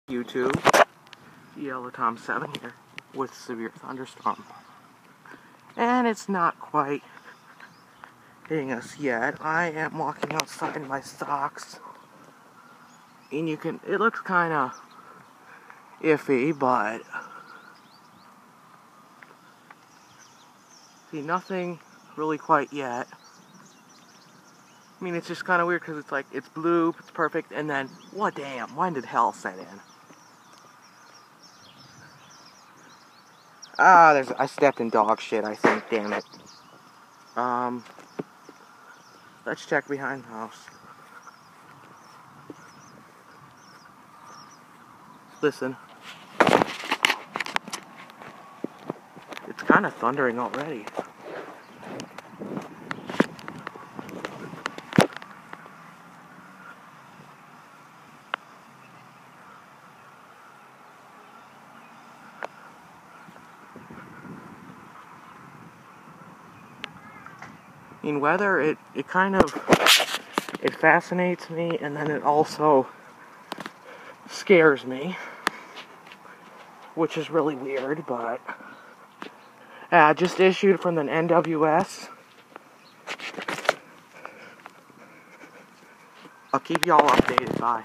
YouTube, Yellow Tom 7 here with severe thunderstorm, and it's not quite hitting us yet. I am walking outside in my socks, and it looks kind of iffy, but see, nothing really quite yet. I mean, it's just kind of weird because it's like, it's blue, it's perfect, and then, what damn, when did hell set in? I stepped in dog shit, I think, damn it. Let's check behind the house. Listen. It's kind of thundering already. In weather, it fascinates me, and then it also scares me, which is really weird, but just issued from the NWS. I'll keep y'all updated. Bye.